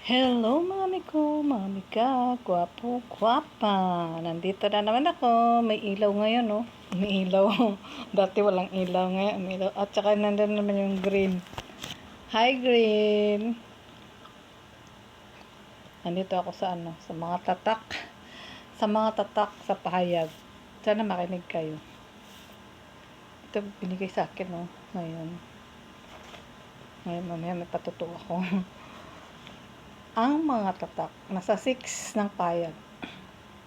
Hello mga miko, mga mika, gwapo, gwapa. Nandito na naman ako. May ilaw ngayon, no? May ilaw. Dati walang ilaw ngayon. May ilaw. At saka nandun naman yung green. Hi, green. Nandito ako sa sa mga tatak. Sa mga tatak sa pahayag. Sana makinig kayo. Ito binigay sa akin, no? Ngayon, mamaya may patuto ako. Ang mga tatak, nasa 6 ng payag.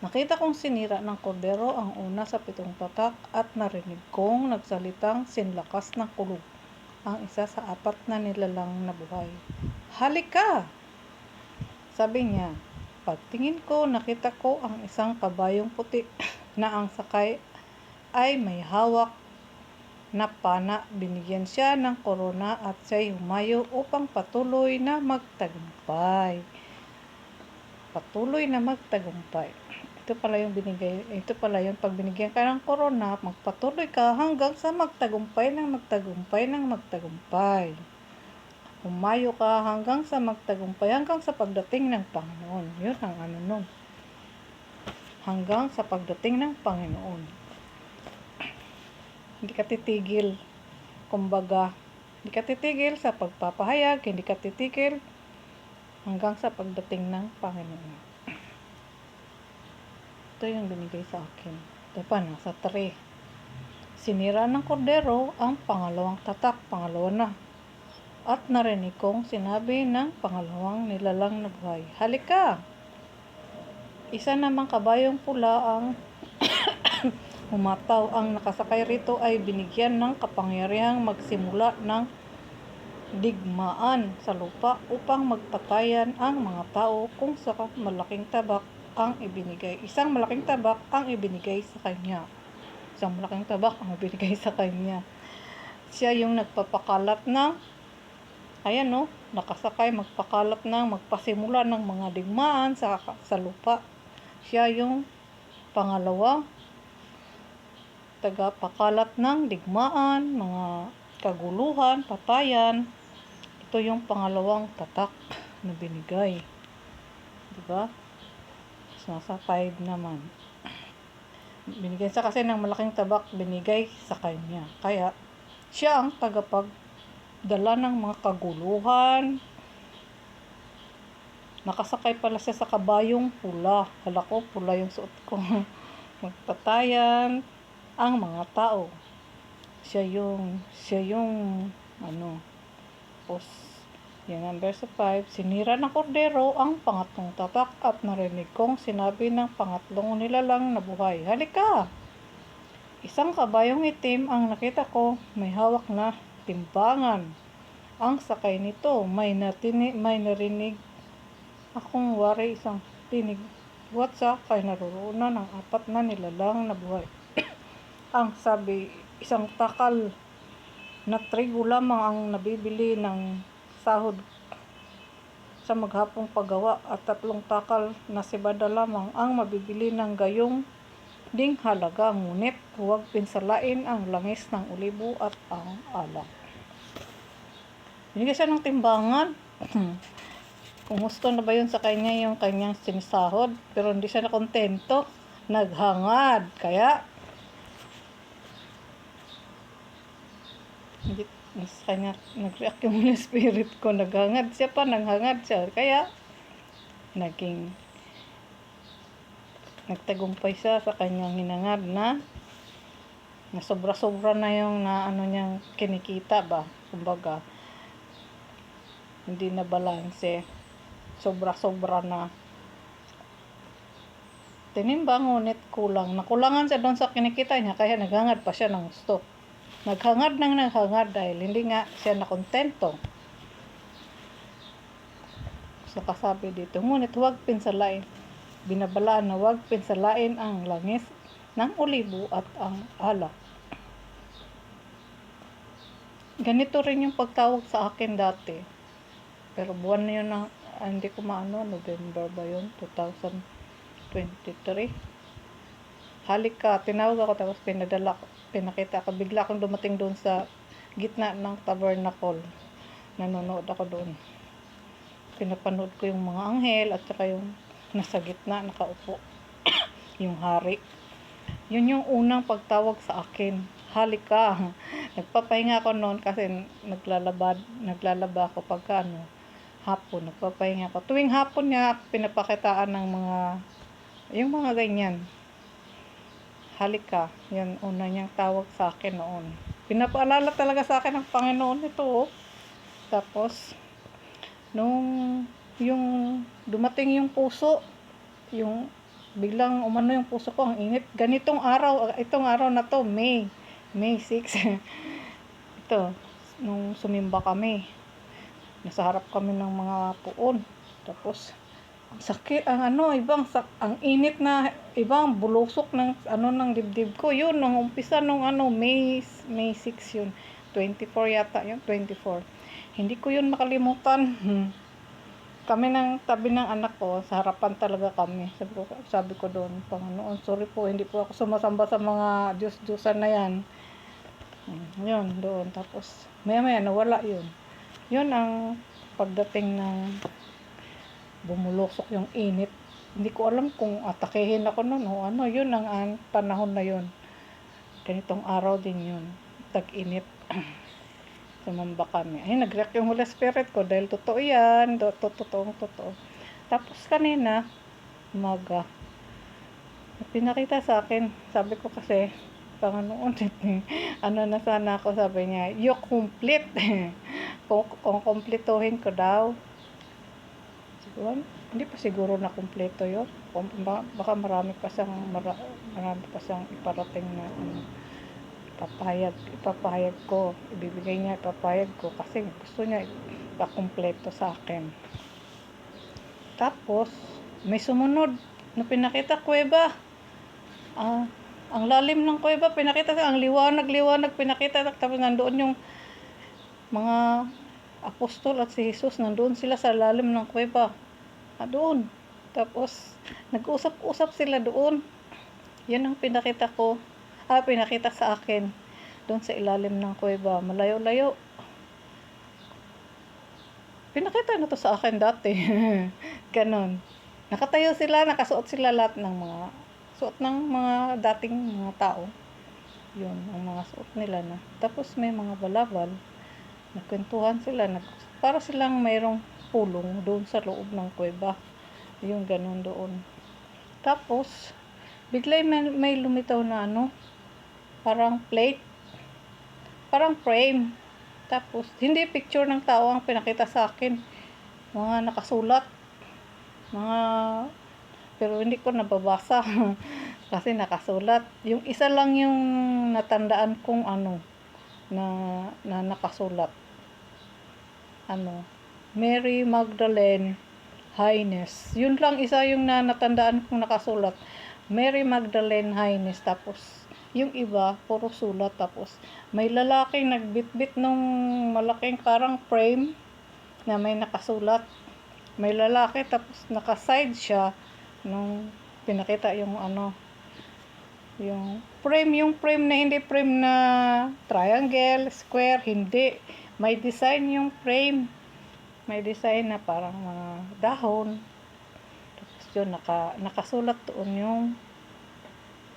Nakita kong sinira ng kordero ang una sa 7 tatak at narinig kong nagsalitang sinlakas ng kulog ang isa sa 4 na nilalang na buhay. Halika! Sabi niya. Pagtingin ko, nakita ko ang isang kabayong puti na ang sakay ay may hawak na pana. Binigyan siya ng korona at siya'y humayo upang patuloy na magtagumpay. Patuloy na magtagumpay. Ito pala yung binigay, ito pala yung pag binigyan ka ng korona, magpatuloy ka hanggang sa magtagumpay ng magtagumpay ng magtagumpay. Humayo ka hanggang sa magtagumpay, hanggang sa pagdating ng Panginoon. Yun ang ano nun. Hanggang sa pagdating ng Panginoon. Hindi ka titigil. Kumbaga, hindi ka titigil sa pagpapahayag, hindi ka titigil hanggang sa pagdating ng Panginoon. Ito yung binigay sa akin. Ito pa, nasa 3. Sinira ng kordero ang pangalawang tatak, pangalawa na. At narinig kong sinabi ng pangalawang nilalang na buhay, halika! Isa namang kabayong pula ang humataw. Ang nakasakay rito ay binigyan ng kapangyarihang magsimula ng digmaan sa lupa upang magpatayan ang mga tao kung sa malaking tabak ang ibinigay. Isang malaking tabak ang ibinigay sa kanya. Isang malaking tabak ang ibinigay sa kanya. Siya yung nagpapakalat ng, ayan no, nakasakay, magpasimula ng mga digmaan sa lupa. Siya yung pangalawa, tagapakalat ng digmaan, mga kaguluhan, patayan. Ito yung pangalawang tatak na binigay. Diba? Nasa 5 naman. Binigyan siya kasi ng malaking tabak, binigay sa kanya. Kaya, siya ang tagapagdala ng mga kaguluhan. Nakasakay pala siya sa kabayong pula. Hala ko, pula yung suot ko. Magpatayan ang mga tao. Siya yung yan ang verse 5. Sinira ng kordero ang pangatlong tatak at narinig kong sinabi ng pangatlong nilalang na buhay, halika! Isang kabayong itim ang nakita ko, may hawak na timbangan. Ang sakay nito, may narinig akong wari isang tinig. Watsa kay naroroonan ng 4 na nilalang na buhay. Ang sabi, isang takal na trigo lamang ang nabibili ng sahod sa maghapong paggawa at 3 takal na sibada lamang ang mabibili ng gayong ding halaga. Ngunit huwag pinsalain ang langis ng olibo at ang alak. Binigay siya ng timbangan. Kung gusto na ba yun sa kanya yung kanyang sinisahod, pero hindi siya nakontento, naghangad. Kaya hindi sa kanya nag-react yung Holy Spirit ko, naghangad siya. Kaya nagtagumpay siya sa kanyang hinangad na sobra-sobra na yung niyang kinikita ba, kumbaga hindi na balanse, sobra-sobra na tinimbang, ngunit nakulangan siya doon sa kinikita niya, kaya naghangad pa siya ng gusto. Naghangad dahil hindi nga siya nakontento. So kasabi dito, ngunit huwag pinsalain, binabalaan na huwag pinsalain ang langis ng olibo at ang alak. Ganito rin yung pagtawag sa akin dati, pero buwan na yun hindi ko maano, November ba yun, 2023. Halika, tinawag ako, tapos pinakita ako, bigla akong dumating doon sa gitna ng tabernacle, nanonood ako doon. pinapanood ko yung mga anghel at saka yung nasa gitna nakaupo yung hari. Yun yung unang pagtawag sa akin, halika. Nagpapahinga ako noon kasi naglalaba ako pagka hapon, nagpapahinga ako. Tuwing hapon niya pinapakitaan ng yung mga ganyan. Halika, yan una niyang tawag sa akin noon. Pinapaalala talaga sa akin ng Panginoon ito. Oh. Tapos, nung yung dumating yung puso, yung biglang umano yung puso ko, ang init. Ganitong araw, itong araw na to, May 6. Ito, nung sumimba kami, nasa harap kami ng mga puon. Tapos, ang sakit, ang init na, ibang bulusok ng, ng dibdib ko. Yun, nung umpisa nung May 6 yun. 24 yata yun, 24. Hindi ko yun makalimutan. Kami ng tabi ng anak ko, sa harapan talaga kami. Sabi ko doon, Panginoon, sorry po, hindi po ako sumasamba sa mga Diyos-Diyosan na yan. Yun, doon. Tapos, maya-maya, nawala yun. Yun ang pagdating ng bumulusok yung init. Hindi ko alam kung atakehin ako noon o ano. Yun ang panahon na yun. Ganitong araw din yun. Tag-init. Sumamba kami. Ay, nag-react yung Holy Spirit ko dahil totoo yan. Totoo. Tapos kanina, umaga, pinakita sa akin. Sabi ko kasi, Panginoon, na sana ako, sabi niya, you complete. kung kompletohin ko daw. Siguro, hindi pa siguro na kompleto yun. Baka marami pa siyang iparating na ipapahayag ko, ibibigay niya, ipapahayag ko kasi gusto niya ipakumpleto sa akin. Tapos may sumunod na pinakita, kuweba. Ang lalim ng kuweba pinakita, ang liwanag pinakita, tapos nandoon yung mga apostol at si Jesus, nandoon sila sa lalim ng kuweba. Doon. Tapos nag-usap-usap sila doon. Yan ang pinakita sa akin doon sa ilalim ng kuweba, malayo-layo. Pinakita na to sa akin dati. Ganon. Nakatayo sila, nakasuot sila lahat ng mga suot ng mga dating mga tao. Yun, ang mga suot nila na. Tapos may mga balabal. Nagkwentuhan sila, para silang mayroong pulong doon sa loob ng kuweba. Yung ganon doon. Tapos bigla may lumitaw na parang plate, parang frame. Tapos hindi picture ng tao ang pinakita sa akin, mga nakasulat, pero hindi ko nababasa kasi nakasulat. Yung isa lang yung natandaan kong na nakasulat, Mary Magdalene Highness. Yun lang isa yung natandaan kong nakasulat, Mary Magdalene Highness. Tapos yung iba puro sulat. Tapos may lalaking nagbitbit nung malaking parang frame na may nakasulat. May lalaki, tapos nakaside siya nung pinakita yung yung frame na hindi frame na triangle, square, hindi. May design yung frame. May design na parang mga dahon. Tapos yun, nakasulat doon yung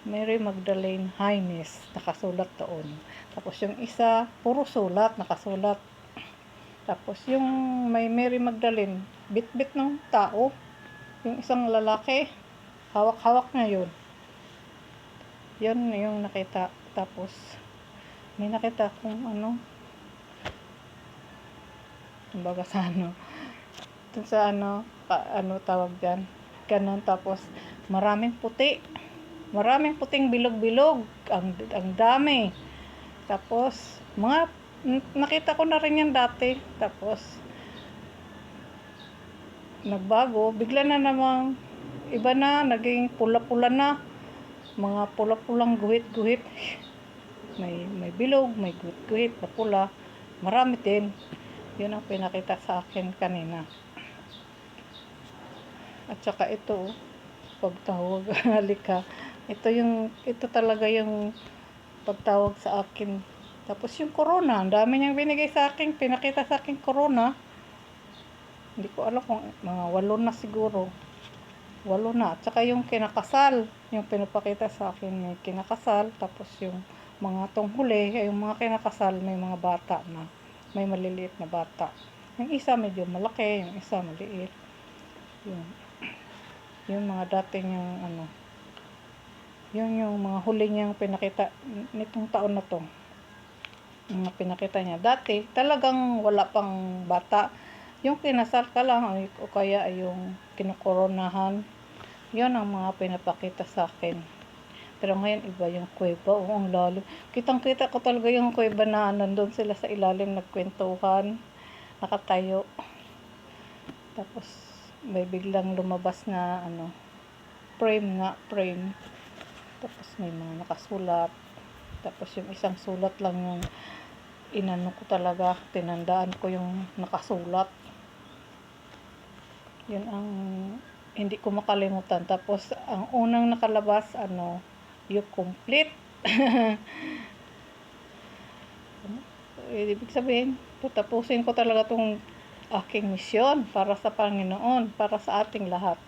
Mary Magdalene Highness. Nakasulat doon. Tapos yung isa, puro sulat, nakasulat. Tapos yung may Mary Magdalene, bit-bit ng tao. Yung isang lalaki, hawak-hawak na yun. Yun yung nakita. Tapos may nakita kung kumbaga sa dun sa tawag dyan, ganon. Tapos maraming puting bilog-bilog, ang dami. Tapos nakita ko na rin yan dati. Tapos nagbago, bigla na namang iba na, naging pula-pula na, mga pula-pulang guhit-guhit. May bilog, may guhit-guhit na pula, marami din. Yun ang pinakita sa akin kanina. At saka ito, pagtawag, halika. Ito talaga yung pagtawag sa akin. Tapos yung corona, ang dami niyang binigay sa akin, pinakita sa akin corona. Hindi ko alam kung mga 8 na siguro. 8 na. At saka yung kinakasal, yung pinapakita sa akin may kinakasal, tapos yung mga tunghuli, yung mga kinakasal may mga bata na, may maliliit na bata. Yung isa medyo malaki, yung isa maliit. Yung mga dating yung ano, yung mga huli niyang pinakita nitong taon na to. Mga pinakita niya. Dati, talagang wala pang bata. Yung kinasal ka lang o kaya yung kinokoronahan, yun ang mga pinapakita sa akin. Pero ngayon iba yung kuweba. Oo, ang lalim. Kitang-kita ko talaga yung kuweba na nandun sila sa ilalim nagkwentuhan, nakatayo. Tapos may biglang lumabas na ano, frame. Tapos may mga nakasulat. Tapos yung isang sulat lang yung inano ko talaga, tinandaan ko yung nakasulat. Yun ang hindi ko makalimutan. Tapos ang unang nakalabas ano, you complete. Ibig sabihin, tapusin ko talaga tong aking misyon para sa Panginoon, para sa ating lahat.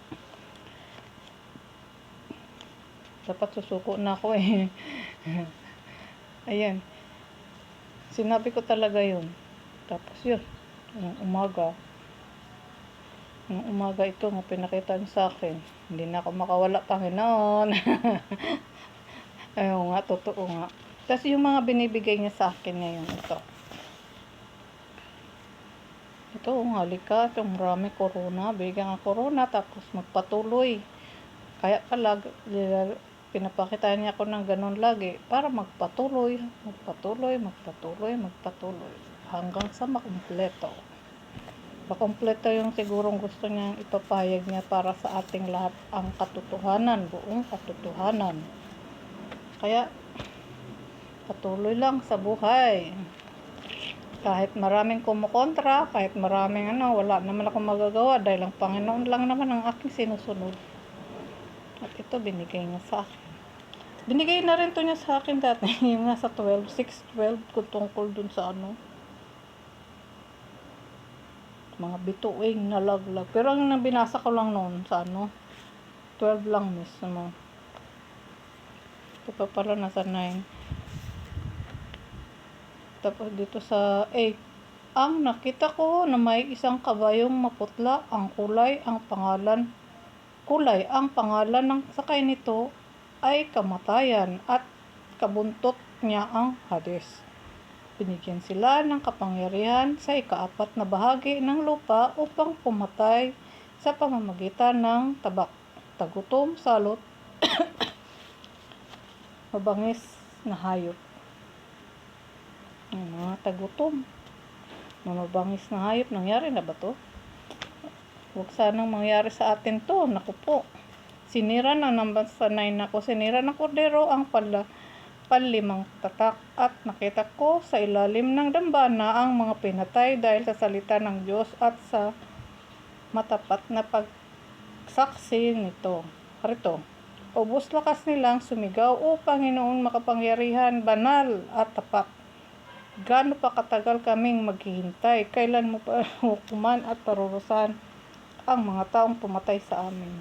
Dapat susuko na ako eh. Ayan. Sinabi ko talaga yun. Tapos yun, ng umaga ito nga pinakita niya sa akin. Hindi na ako makawala, Panginoon. Ayun nga, totoo nga. Tapos yung mga binibigay niya sa akin ngayon, ito. Ito, halika, itong marami corona. Bigyan nga corona, tapos magpatuloy. Kaya pala, pinapakita niya ako ng ganun lagi para magpatuloy. Hanggang sa makumpleto. Makumpleto yung sigurong gusto niyang ipapahayag niya para sa ating lahat ang katotohanan, buong katotohanan. Kaya, patuloy lang sa buhay. Kahit maraming kumukontra, kahit maraming wala naman akong magagawa dahil ang Panginoon lang naman ang aking sinusunod. At ito, binigay niya sa akin. Binigay na rin to niya sa akin dati, yung nasa 6-12, kung tungkol dun sa mga bituing nalaglag. Pero ang binasa ko lang noon sa 12 lang mismo. Ito pa pala nasa 9. Tapos dito sa 8. Ang nakita ko na may isang kabayong maputla ang kulay, ang pangalan ng sakay nito ay kamatayan at kabuntot niya ang Hades. Binigyan sila ng kapangyarihan sa ika-4 na bahagi ng lupa upang pumatay sa pamamagitan ng tagutom, salot, mabangis na hayop. Mga tagutom, mabangis na hayop, nangyari na ba to? Huwag sanang mangyari sa atin to, naku po. Sinira na naman sa 9 ako, sinira ng kordero ang panlimang tatak at nakita ko sa ilalim ng dambana ang mga pinatay dahil sa salita ng Diyos at sa matapat na pagsaksi nito. Harito, ubos lakas nilang sumigaw, O Panginoon makapangyarihan, banal at tapat. Gaano pa katagal kaming maghihintay? Kailan mo pa hukuman at parurusahan ang mga taong pumatay sa amin?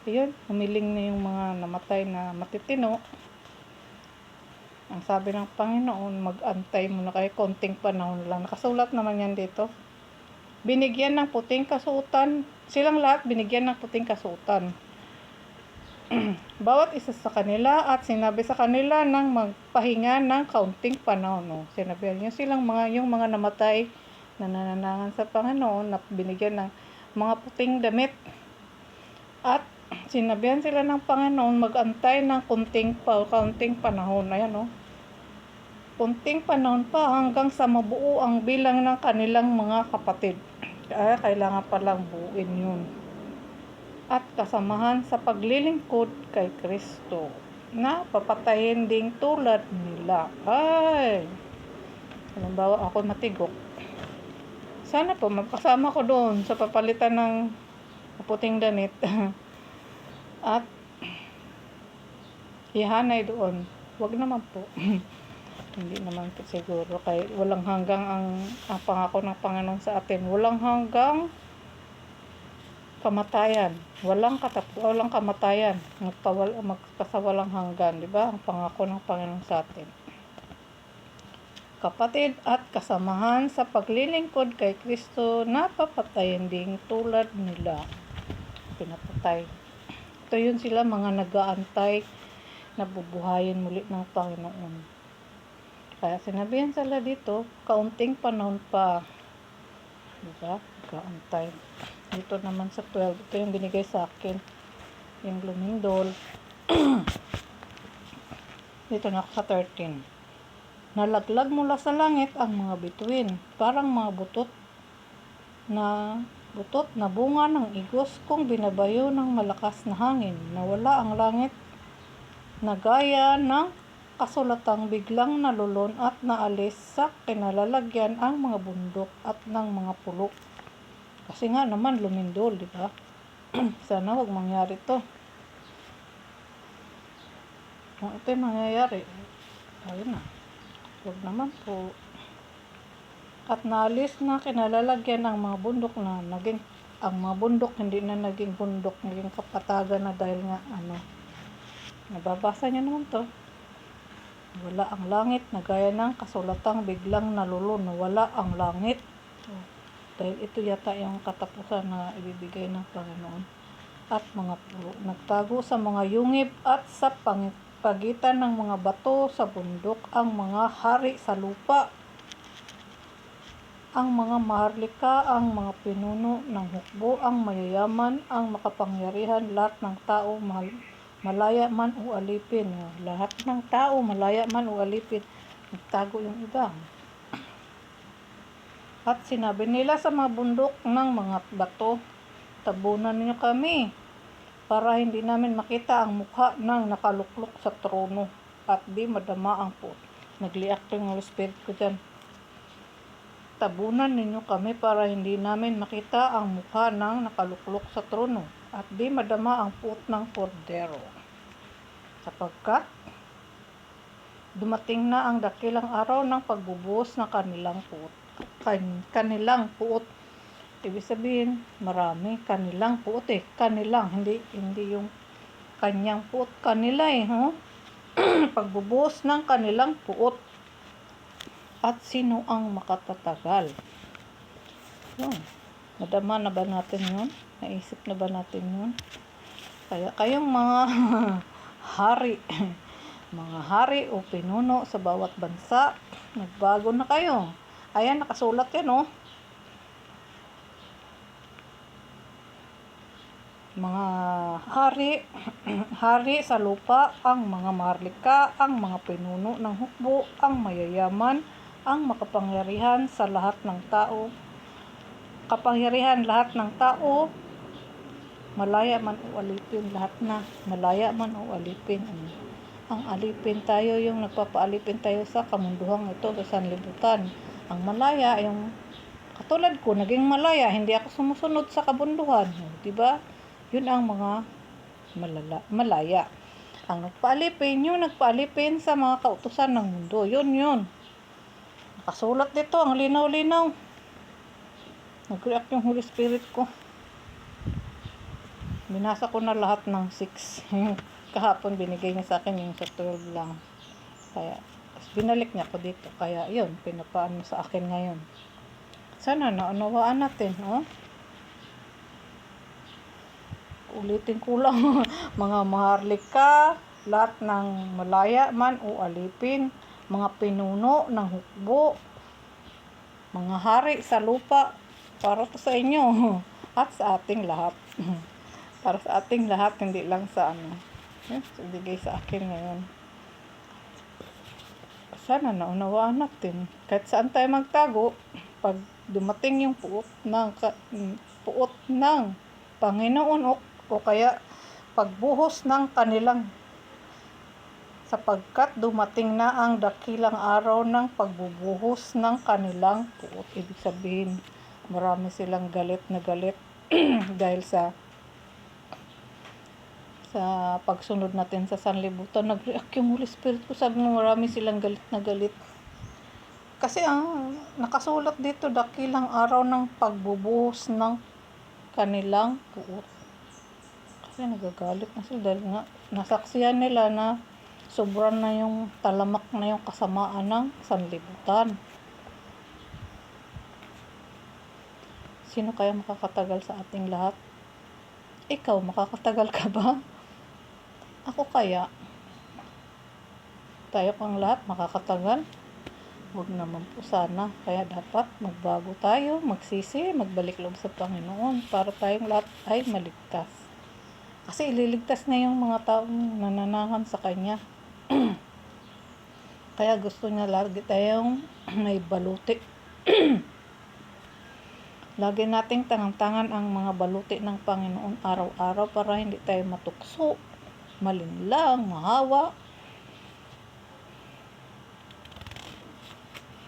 Ayun, humiling na yung mga namatay na matitino. Ang sabi ng Panginoon, mag-antay muna kayo, konting panahon lang. Nakasulat naman yan dito. Binigyan ng puting kasuotan. Silang lahat binigyan ng puting kasuotan. Bawat isa sa kanila at sinabi sa kanila ng magpahinga ng kaunting panahon. No? Sinabi niyo silang yung mga namatay na nananangan sa Panginoon na binigyan ng mga puting damit. At sinabihan sila ng Panginoon mag-antay ng kaunting panahon. Ayan, no? Kunting panahon pa hanggang sa mabuo ang bilang ng kanilang mga kapatid. Kaya kailangan palang buuin yun. At kasamahan sa paglilingkod kay Kristo na papatayin ding tulad nila. Ay! Halimbawa ako matigok. Sana po magkasama ko doon sa papalitan ng puting damit. At ihanay doon. Wag naman po. Hindi naman po siguro. Kaya walang hanggang ang pangako ng Panginoon sa atin. Walang hanggang kamatayan. Walang kamatayan. Magpasawalang hanggan, di ba? Ang pangako ng Panginoon sa atin. Kapatid at kasamahan sa paglilingkod kay Kristo, napapatayin ding tulad nila. Pinapatay. Ito yun sila, mga nag-aantay na bubuhayin muli ng Panginoon. Kaya sinabihan sila dito, kaunting panahon pa. Diba? Nag-aantay. Dito naman sa 12, ito yung binigay sa akin. Yung lumindol. Dito na ako sa 13. Nalaglag mula sa langit ang mga bituin, parang mga butot na bunga ng igos kung binabayo ng malakas na hangin. Nawala ang langit na gaya ng kasulatang biglang nalulon at naalis sa kinalalagyan ang mga bundok at ng mga pulo. Kasi nga naman lumindol, di ba? Sana wag mangyari to. Kung ito yung mangyayari, ayun na. Wag naman po. At naalis na kinalalagyan ng mga bundok na ang mga bundok hindi na naging bundok, naging kapatagan na dahil nga nababasa niyo naman to. Wala ang langit na gaya ng kasulatang biglang nalulun. Wala ang langit. Dahil ito yata yung katapusan na ibibigay ng Panginoon. At mga pulo nagtago sa mga yungib at sa pagitan ng mga bato sa bundok, ang mga hari sa lupa, ang mga maharlika, ang mga pinuno ng hukbo, ang mayayaman, ang makapangyarihan, lahat ng tao, malaya man o alipin. Lahat ng tao, malaya man o alipin. Nagtago yung iba. At sinabi nila sa mga bundok ng mga bato, tabunan niyo kami para hindi namin makita ang mukha ng nakaluklok sa trono at di madama ang puot. Nagliak yung Holy Spirit ko dyan. Tabunan ninyo kami para hindi namin makita ang mukha ng nakaluklok sa trono at di madama ang puot ng kordero. Sapagkat dumating na ang dakilang araw ng pagbubuhos ng kanilang puot. Ibig sabihin, marami kanilang puot Kanilang, hindi yung kanyang puot. Kanila Pagbubuhos ng kanilang puot. At sino ang makatatagal? Yun. Nadama na ba natin yun? Naisip na ba natin yun? Kaya kayong mga mga hari o pinuno sa bawat bansa, nagbago na kayo. Ayan, nakasulat yan mga hari sa lupa, ang mga maharlika, ang mga pinuno ng hukbo, ang mayayaman, ang makapangyarihan sa lahat ng tao. Kapangyarihan lahat ng tao, malaya man o alipin, lahat na malaya man o alipin. Ang alipin tayo, yung nagpapaalipin tayo sa kamunduhang ito, sa sanlibutan. Ang malaya, yung katulad ko, naging malaya, hindi ako sumusunod sa kabunduhan, di ba? Yun ang mga malaya. Ang nagpaalipin, yung nagpaalipin sa mga kautusan ng mundo. Yun. Nakasulat dito, ang linaw-linaw. Nag-react yung Holy Spirit ko. Binasa ko na lahat ng 6. Kahapon binigay niya sa akin yung sa 12 lang. Kaya, binalik niya ko dito. Kaya, yun, pinapaan mo sa akin ngayon. Sana naunawaan natin, Ulitin ko lang, mga maharlika, lahat ng malaya man o alipin, mga pinuno ng hukbo, mga hari sa lupa, para to sa inyo at sa ating lahat. Para sa ating lahat, hindi lang sa ibigay sa akin ngayon. Sana naunawaan natin. Kahit saan tayo magtago, pag dumating yung puot ng Panginoon o kaya pagbuhos ng kanilang, sapagkat dumating na ang dakilang araw ng pagbubuhos ng kanilang puot. Ibig sabihin, marami silang galit na galit dahil sa pagsunod natin sa sanlibutan. Nag-react yung Holy Spirit ko, sabi mo marami silang galit na galit. Kasi nakasulat dito, dakilang araw ng pagbubuhos ng kanilang puot. Kasi nagagalit na sila dahil nga nasaksiyan nila na sobrang na yung talamak na yung kasamaan ng sanlibutan. Sino kaya makakatagal sa ating lahat? Ikaw, makakatagal ka ba? Ako kaya? Tayo kang lahat makakatagal? Huwag naman po sana. Kaya dapat magbago tayo, magsisi, magbalik loob sa Panginoon para tayong lahat ay maligtas. Kasi ililigtas na yung mga taong nananahan sa Kanya. Kaya gusto niya lagi tayong may baluti. Lagi nating tangan-tangan ang mga baluti ng Panginoon araw-araw para hindi tayo matukso, malinlang, mahawa,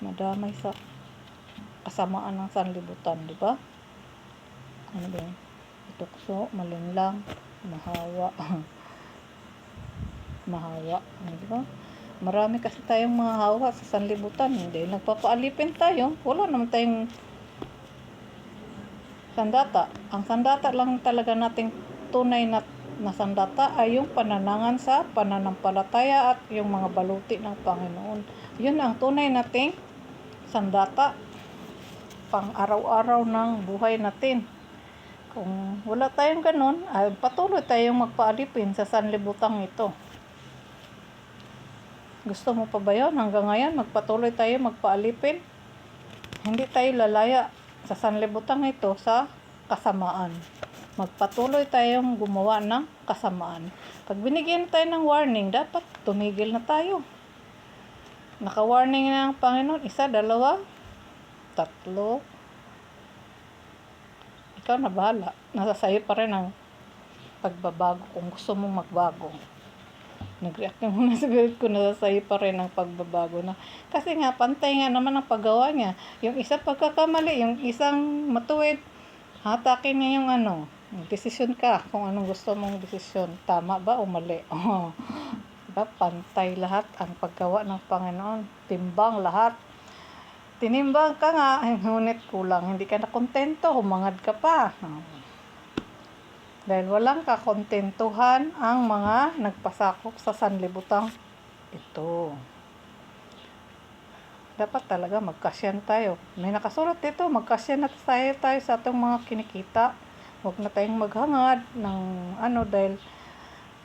madamay sa kasamaan ng sanlibutan, di ba? Ano ba yun? Matukso, malinlang, mahawa, mahawa, di ba? Marami kasi tayong mga hawa sa sanlibutan, hindi nagpapaalipin tayo, wala naman tayong sandata. Ang sandata lang talaga nating tunay na sandata ay yung pananangan sa pananampalataya at yung mga baluti ng Panginoon. Yun ang tunay nating sandata pang araw-araw ng buhay natin. Kung wala tayong ganun, ay patuloy tayong magpaalipin sa sanlibutang ito. Gusto mo pa ba yun? Hanggang ngayon, magpatuloy tayo magpaalipin. Hindi tayo lalaya sa sanlibutan ito sa kasamaan. Magpatuloy tayong gumawa ng kasamaan. Pag binigyan tayo ng warning, dapat tumigil na tayo. Naka-warning na ang Panginoon, 1, 2, 3. Ikaw na bahala. Nasa sayo pa rin ang pagbabago kung gusto mong magbago. Nag-react na muna sa galit ko, nasa sayo pa rin ang pagbabago na. Kasi nga, pantay nga naman ang paggawa niya. Yung isang pagkakamali, yung isang matuwid, hatakin niya yung desisyon ka kung anong gusto mong desisyon. Tama ba o mali? Diba? Pantay lahat ang paggawa ng Panginoon. Timbang lahat. Tinimbang ka nga, ngunit kulang. Hindi ka na kontento, humangad ka pa. Dahil walang kakontentuhan ang mga nagpasakop sa sanlibutang ito. Dapat talaga magkasyan tayo. May nakasulat dito, magkasyan na tayo sa atong mga kinikita. Huwag na tayong maghangad ng dahil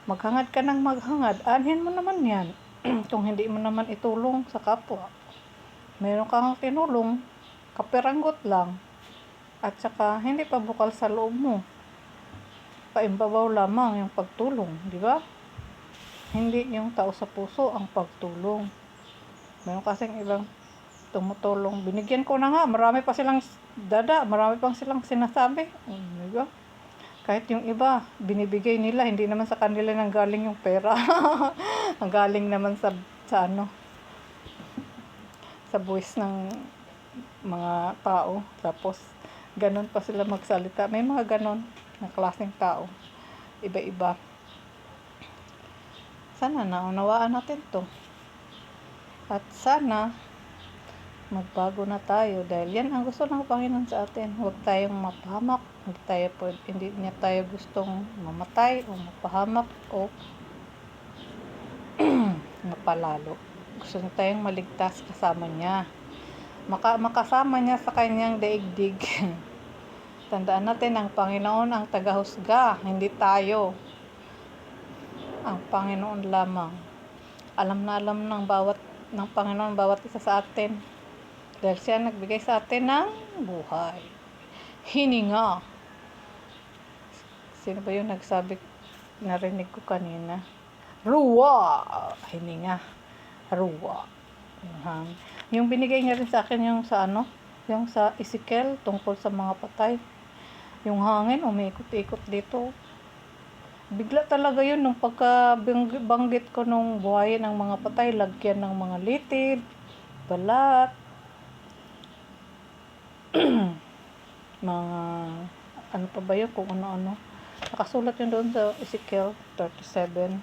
maghangad ka ng maghangad. Anhin mo naman yan. Kung hindi mo naman itulong sa kapwa. Meron kang tinulong, kapiranggot lang. At saka, hindi pa bukal sa loob mo. Paimbabaw lamang yung pagtulong, di ba? Hindi yung tao sa puso ang pagtulong. Meron kasing ibang tumutulong. Binigyan ko na nga, marami pa silang marami pang silang sinasabi. Di ba? Kahit yung iba, binibigay nila, hindi naman sa kanila nang galing yung pera. Ang galing naman sa sa buwis ng mga tao. Tapos, ganon pa sila magsalita. May mga ganon na klaseng tao. Iba-iba. Sana naunawaan natin to. At sana magbago na tayo dahil yan ang gusto ng Panginoon sa atin. Huwag tayong mapahamak. Hindi niya tayo gustong mamatay o mapahamak o mapalalo. Gusto niya tayong maligtas kasama niya. Makasama niya sa kanyang daigdig. Tandaan natin, ang Panginoon ang tagahusga, hindi tayo. Ang Panginoon lamang. Alam na alam ng Panginoon bawat isa sa atin. Dahil siya nagbigay sa atin ng buhay. Hininga. Sino ba yung nagsabi, narinig ko kanina? Ruwa! Hininga. Ruwa. Yung binigay niya rin sa akin yung sa Ezekiel tungkol sa mga patay. Yung hangin, umiikot-ikot dito. Bigla talaga yun nung pagkabanggit ko nung buhayin ng mga patay, lagyan ng mga litid, balat, mga pa ba yun, kung ano-ano. Nakasulat yun doon sa Ezekiel 37.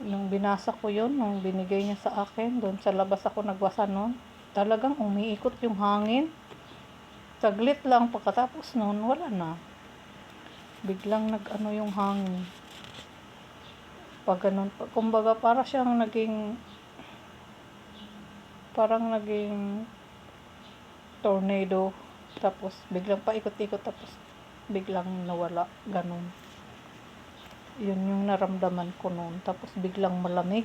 Nung binasa ko yun, nung binigay niya sa akin, doon sa labas ako nagbasa noon, talagang umiikot yung hangin. Saglit lang, pagkatapos nun, wala na. Biglang nag-ano yung hangin. Pag ganun, kumbaga parang naging tornado. Tapos biglang paikot-ikot, tapos biglang nawala. Ganun. Yun yung naramdaman ko noon. Tapos biglang malamig.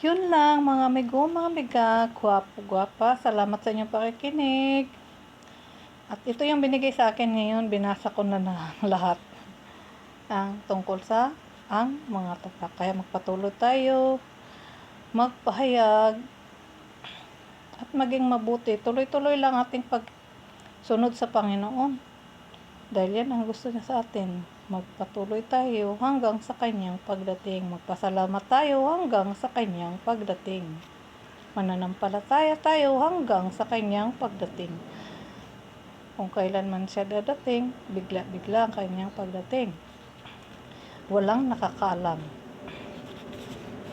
Yun lang mga amigo, mga amiga, gwapo-gwapa. Salamat sa inyong pakikinig. At ito yung binigay sa akin ngayon, binasa ko na lahat. Ang tungkol sa ang mga tatak. Kaya magpatuloy tayo, magpahayag, at maging mabuti. Tuloy-tuloy lang ating pagsunod sa Panginoon. Dahil yan ang gusto niya sa atin. Magpatuloy tayo hanggang sa kanyang pagdating. Magpasalamat tayo hanggang sa kanyang pagdating. Mananampalataya tayo hanggang sa kanyang pagdating. Kung kailan man siya dadating, bigla-bigla ang kanyang pagdating. Walang nakakaalam.